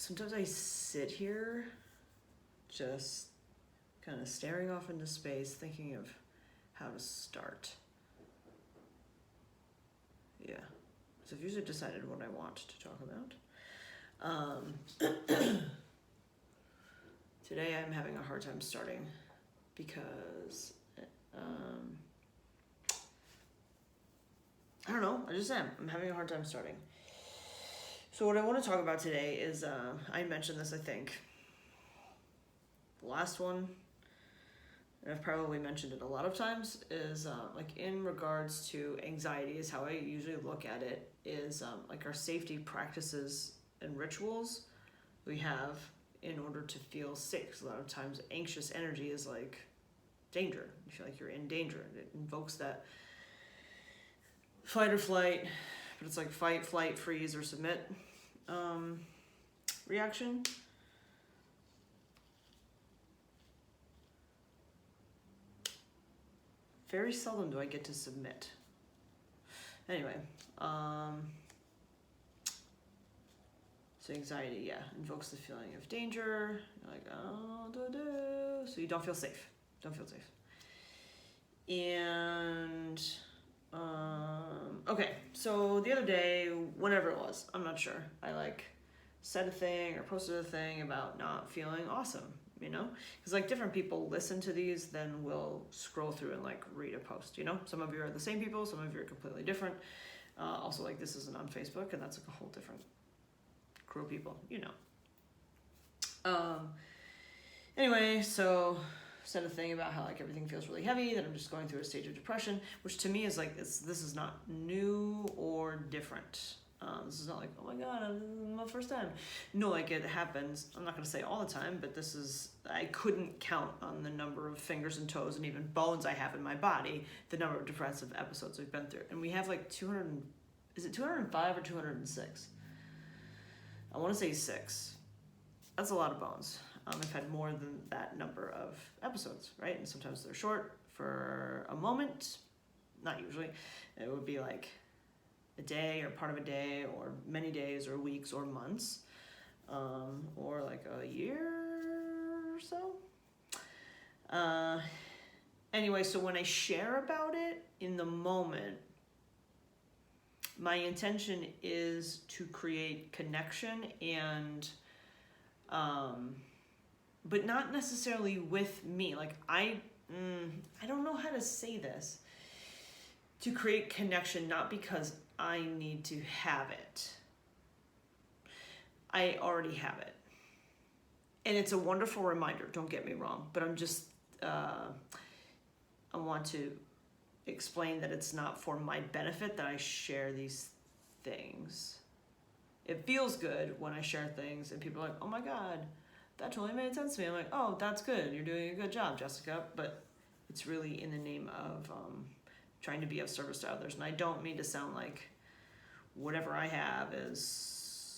sometimes I sit here just kind of staring off into space, thinking of how to start. Yeah. So I've usually decided what I want to talk about. Today I'm having a hard time starting because I don't know, I just am. I'm having a hard time starting. So what I want to talk about today is, I mentioned this, I think, the last one, and I've probably mentioned it a lot of times, is like in regards to anxiety, is how I usually look at it, is like our safety practices and rituals we have in order to feel safe. 'Cause a lot of times anxious energy is like danger. You feel like you're in danger. It invokes that fight or flight, but it's like fight, flight, freeze, or submit reaction. Very seldom do I get to submit. Anyway, so anxiety, yeah, invokes the feeling of danger. You're like, oh, so you don't feel safe. Don't feel safe. And okay, so the other day, whenever it was, I'm not sure, I like said a thing or posted a thing about not feeling awesome, you know? Because like different people listen to these, then will scroll through and like read a post, you know? Some of you are the same people, some of you are completely different. Also, like this isn't on Facebook, and that's like a whole different crew of people, you know. Anyway, so said a thing about how like everything feels really heavy, that I'm just going through a stage of depression, which to me is like, this is not new or different. This is not like, oh my god, this is my first time. No, like it happens, I'm not going to say all the time, but this is, I couldn't count on the number of fingers and toes and even bones I have in my body, the number of depressive episodes we've been through. And we have like 205 or 206? I want to say 6. That's a lot of bones. I've had more than that number of episodes, right? And sometimes they're short for a moment, not usually. It would be like a day or part of a day or many days or weeks or months, or like a year or so. Anyway, so when I share about it in the moment, my intention is to create connection and but not necessarily with me. Like I don't know how to say this. To create connection, not because I need to have it. I already have it. And it's a wonderful reminder, don't get me wrong, but I'm just, I want to explain that it's not for my benefit that I share these things. It feels good when I share things and people are like, oh my god, that totally made sense to me. I'm like, oh, that's good. You're doing a good job, Jessica. But it's really in the name of trying to be of service to others. And I don't mean to sound like whatever I have is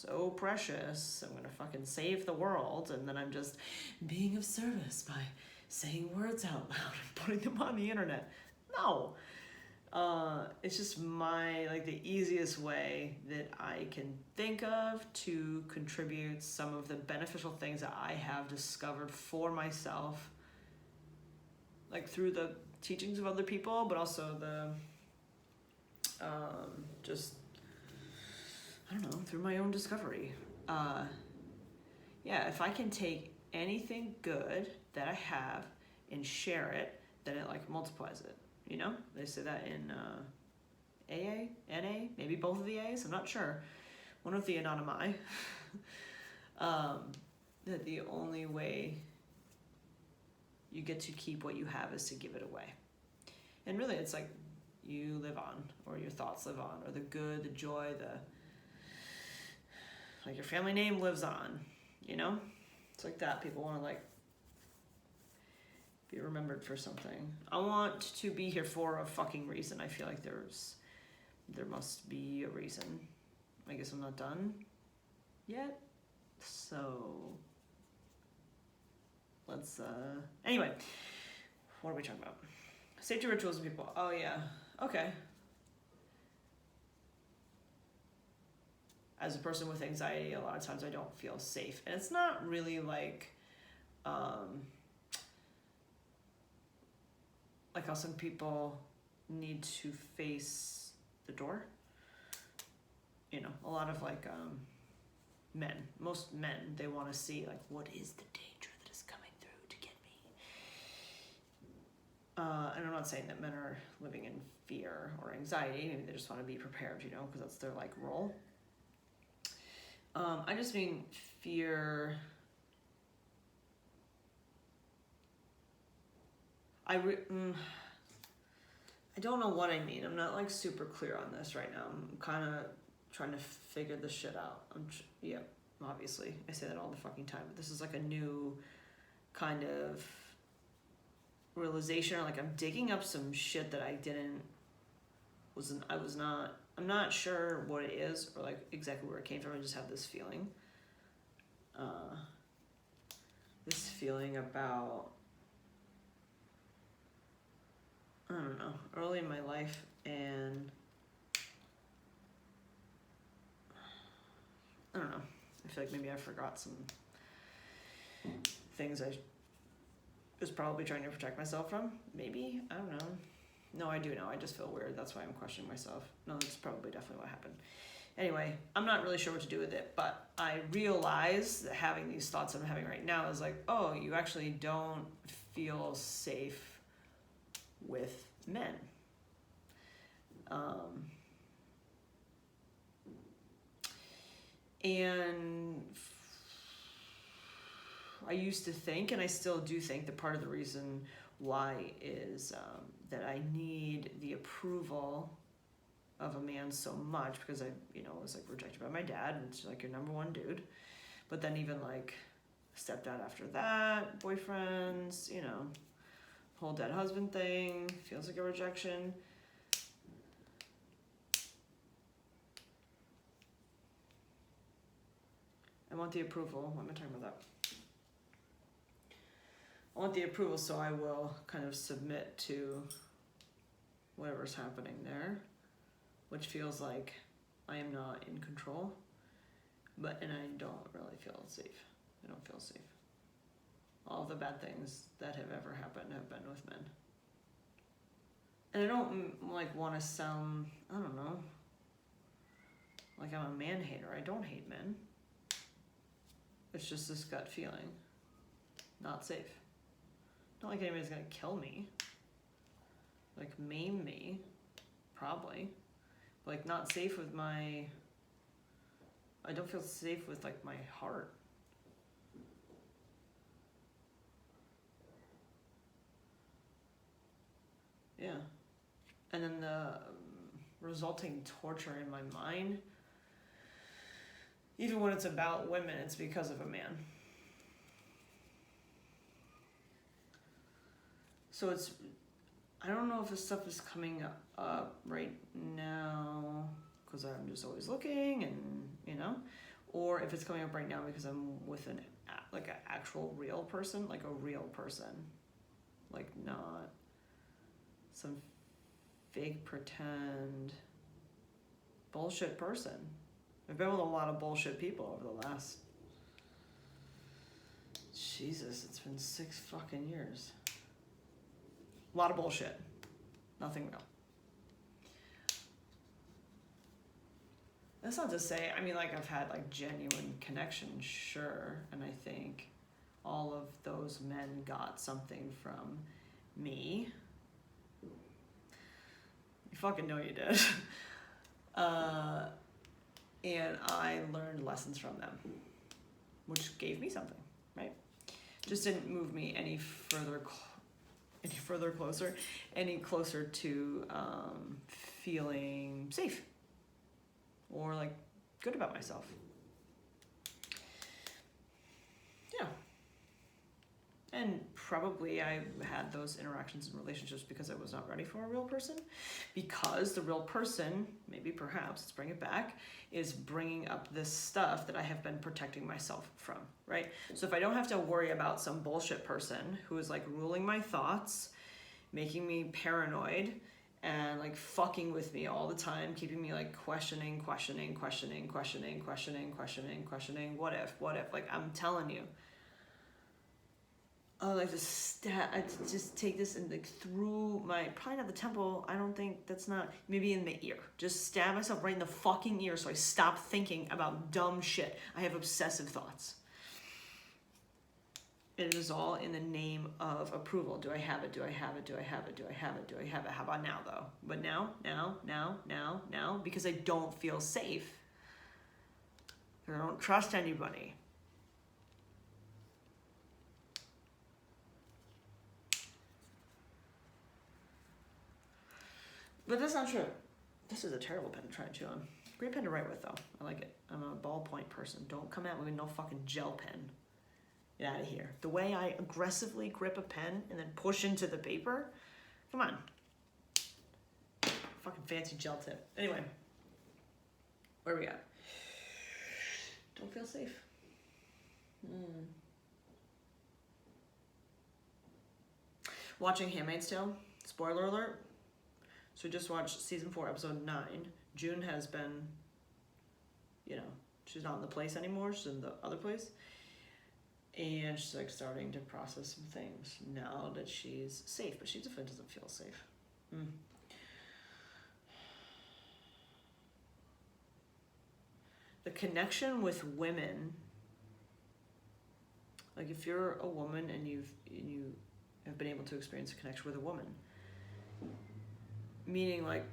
so precious, I'm going to fucking save the world. And then I'm just being of service by saying words out loud and putting them on the internet. No. It's just like the easiest way that I can think of to contribute some of the beneficial things that I have discovered for myself, like through the teachings of other people, but also the just, I don't know, through my own discovery. Yeah, if I can take anything good that I have and share it, then it like multiplies it. You know, they say that in AA, NA, maybe both of the A's, I'm not sure. One of the anonymi. That the only way you get to keep what you have is to give it away. And really, it's like you live on, or your thoughts live on, or the good, the joy, like your family name lives on, you know? It's like that. People want to like be remembered for something. I want to be here for a fucking reason. I feel like there must be a reason. I guess I'm not done yet. So let's anyway, what are we talking about? Safety rituals and people. Oh yeah. Okay. as a person with anxiety, a lot of times I don't feel safe. And it's not really like how some people need to face the door. You know, a lot of most men, they want to see like, what is the danger that is coming through to get me? And I'm not saying that men are living in fear or anxiety. Maybe they just want to be prepared, you know, because that's their like role. I just mean fear. I don't know what I mean. I'm not like super clear on this right now. I'm kind of trying to figure this shit out. Yeah, obviously I say that all the fucking time, but this is like a new kind of realization, or like I'm digging up some shit that I'm not sure what it is or like exactly where it came from. I just have this feeling about, I don't know, early in my life, and I don't know, I feel like maybe I forgot some things I was probably trying to protect myself from. Maybe, I don't know. No, I do know. I just feel weird. That's why I'm questioning myself. No, that's probably definitely what happened. Anyway, I'm not really sure what to do with it, but I realize that having these thoughts I'm having right now is like, oh, you actually don't feel safe with men. And I used to think, and I still do think, that part of the reason why is that I need the approval of a man so much, because I, was like rejected by my dad, and it's like your number one dude. But then even like stepdad after that, boyfriends, whole dead husband thing feels like a rejection. I want the approval. What am I talking about that? I want the approval, so I will kind of submit to whatever's happening there, which feels like I am not in control, and I don't really feel safe. I don't feel safe. All the bad things that have ever happened have been with men. And I don't want to sound, I don't know, like I'm a man hater. I don't hate men. It's just this gut feeling. Not safe. Not like anybody's gonna kill me. Like maim me, probably. Like not safe with I don't feel safe with like my heart. Yeah. And then the resulting torture in my mind, even when it's about women, it's because of a man. So I don't know if this stuff is coming up right now because I'm just always looking and, or if it's coming up right now because I'm with an actual real person, like a real person, like not some fake pretend bullshit person. I've been with a lot of bullshit people over the last, Jesus, it's been 6 fucking years. A lot of bullshit. Nothing real. That's not to say, I've had genuine connection, sure. And I think all of those men got something from me. You fucking know you did. And I learned lessons from them, which gave me something, right? Just didn't move me any closer to feeling safe or good about myself. Yeah. And probably I had those interactions and relationships because I was not ready for a real person, because the real person, maybe perhaps, let's bring it back, is bringing up this stuff that I have been protecting myself from, right? So if I don't have to worry about some bullshit person who is ruling my thoughts, making me paranoid, and like fucking with me all the time, keeping me like questioning, what if, like I'm telling you. Oh, like I just take this and like through my, probably not the temple, I don't think, that's not, maybe in the ear. Just stab myself right in the fucking ear so I stop thinking about dumb shit. I have obsessive thoughts. It is all in the name of approval. Do I have it? Do I have it? Do I have it? Do I have it? Do I have it? How about now, though? But now, because I don't feel safe. I don't trust anybody. But that's not true. This is a terrible pen to try and chew on. Great pen to write with, though. I like it. I'm a ballpoint person. Don't come at me with no fucking gel pen. Get out of here. The way I aggressively grip a pen and then push into the paper, come on. Fucking fancy gel tip. Anyway, where are we at? Don't feel safe. Watching Handmaid's Tale. Spoiler alert. So we just watched season 4, episode 9. June has been, she's not in the place anymore. She's in the other place. And she's like starting to process some things now that she's safe, but she definitely doesn't feel safe. The connection with women, like if you're a woman and you have been able to experience a connection with a woman, meaning like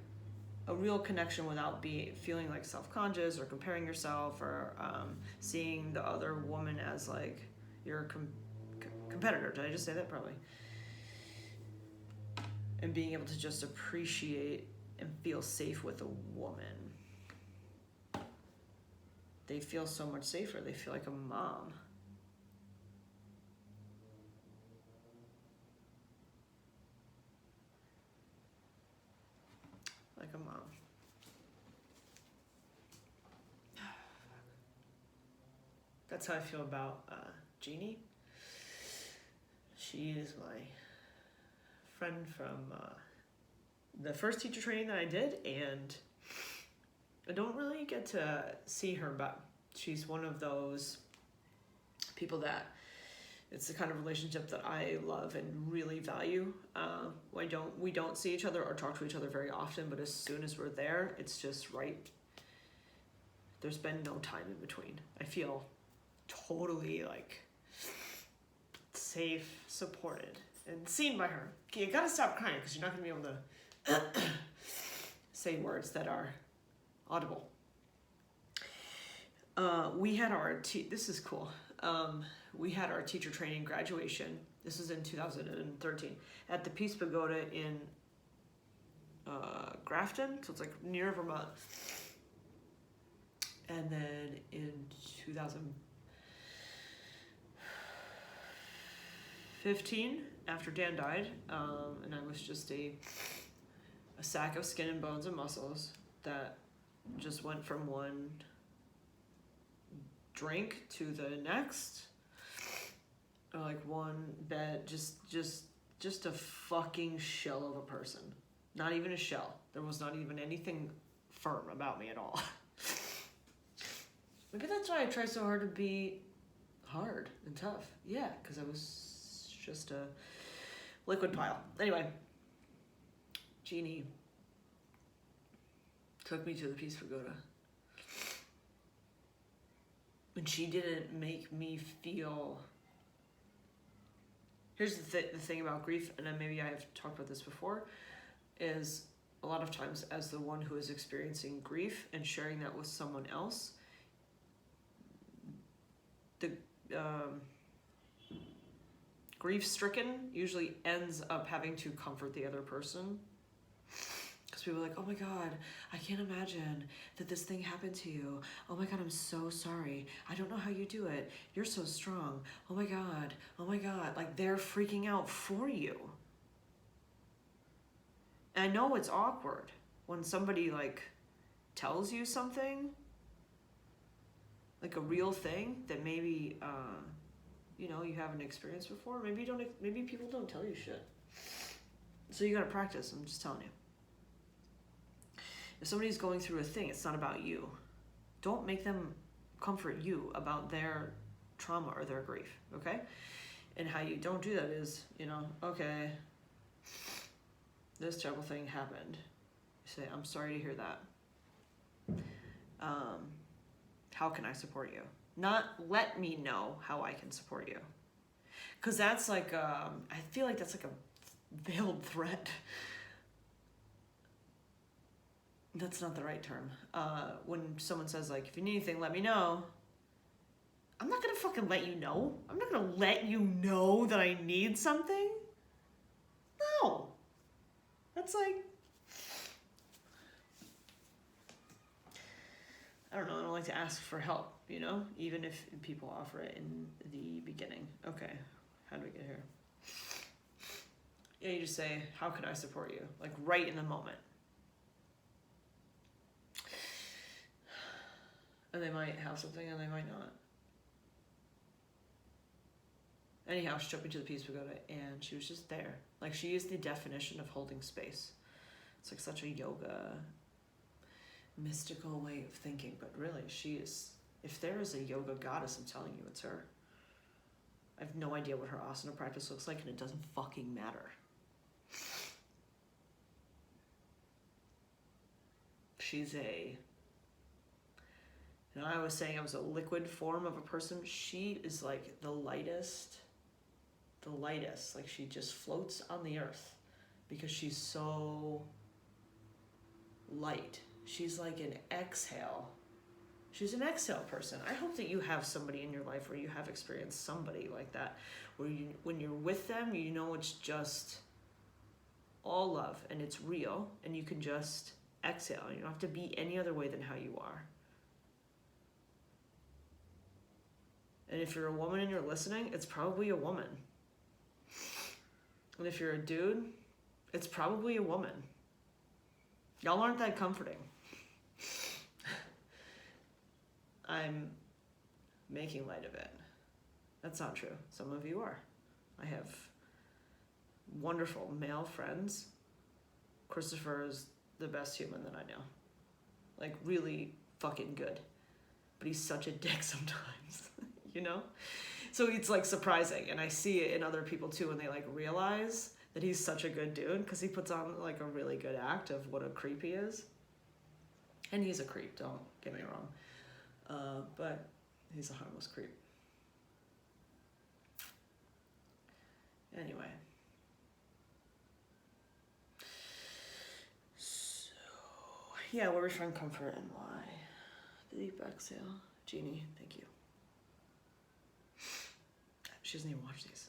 a real connection without feeling like self-conscious or comparing yourself or seeing the other woman as like your competitor. Did I just say that? Probably. And being able to just appreciate and feel safe with a woman. They feel so much safer. They feel like a mom. Like a mom. That's how I feel about Jeannie. She is my friend from the first teacher training that I did, and I don't really get to see her, but she's one of those people that it's the kind of relationship that I love and really value. We don't see each other or talk to each other very often, but as soon as we're there, it's just right. There's been no time in between. I feel totally like safe, supported, and seen by her. Okay, you gotta stop crying because you're not gonna be able to say words that are audible. We had our this is cool. We had our teacher training graduation. This was in 2013 at the Peace Pagoda in Grafton, so it's like near Vermont. And then in 2015, after Dan died, and I was just a sack of skin and bones and muscles that just went from one drink to the next, or like one bed, just a fucking shell of a person. Not even a shell. There was not even anything firm about me at all. Maybe that's why I try so hard to be hard and tough. Yeah, because I was just a liquid pile. Anyway, Jeannie took me to the Peace Pagoda. And she didn't make me feel... Here's the thing about grief, and then maybe I have talked about this before, is a lot of times as the one who is experiencing grief and sharing that with someone else, the grief-stricken usually ends up having to comfort the other person. Because people are like, oh my God, I can't imagine that this thing happened to you. Oh my God, I'm so sorry. I don't know how you do it. You're so strong. Oh my God, oh my God. Like they're freaking out for you. And I know it's awkward when somebody like tells you something, like a real thing that maybe, you haven't experienced before. Maybe people don't tell you shit. So you gotta practice, I'm just telling you. If somebody's going through a thing, it's not about you. Don't make them comfort you about their trauma or their grief, okay? And how you don't do that is, okay, this terrible thing happened. You say, I'm sorry to hear that. How can I support you? Not let me know how I can support you. Because that's like, I feel like that's like a veiled threat. That's not the right term. When someone says like, if you need anything, let me know. I'm not gonna fucking let you know. I'm not gonna let you know that I need something. No. That's like, I don't know, I don't like to ask for help, even if people offer it in the beginning. Okay, how do we get here? Yeah, you just say, how can I support you? Like right in the moment. And they might have something and they might not. Anyhow, she took me to the Peace Pagoda and she was just there. Like she is the definition of holding space. It's like such a yoga, mystical way of thinking, but really she is, if there is a yoga goddess, I'm telling you, it's her. I have no idea what her asana practice looks like and it doesn't fucking matter. She's I was saying I was a liquid form of a person. She is like the lightest, like she just floats on the earth because she's so light. She's like an exhale. She's an exhale person. I hope that you have somebody in your life where you have experienced somebody like that, where when you're with them, it's just all love and it's real and you can just exhale. You don't have to be any other way than how you are. And if you're a woman and you're listening, it's probably a woman. And if you're a dude, it's probably a woman. Y'all aren't that comforting. I'm making light of it. That's not true. Some of you are. I have wonderful male friends. Christopher is the best human that I know. Like really fucking good. But he's such a dick sometimes. So it's like surprising, and I see it in other people too when they like realize that he's such a good dude because he puts on like a really good act of what a creep he is. And he's a creep, don't get me wrong, but he's a harmless creep. Anyway, so yeah, where we find comfort and why. The deep exhale. Jeannie, thank you. She doesn't even watch these.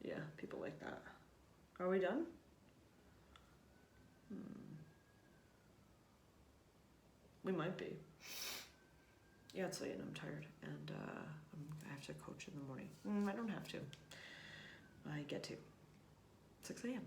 Yeah, people like that. Are we done? We might be. Yeah, it's late and I'm tired, and I have to coach in the morning. I don't have to. I get to. 6 a.m.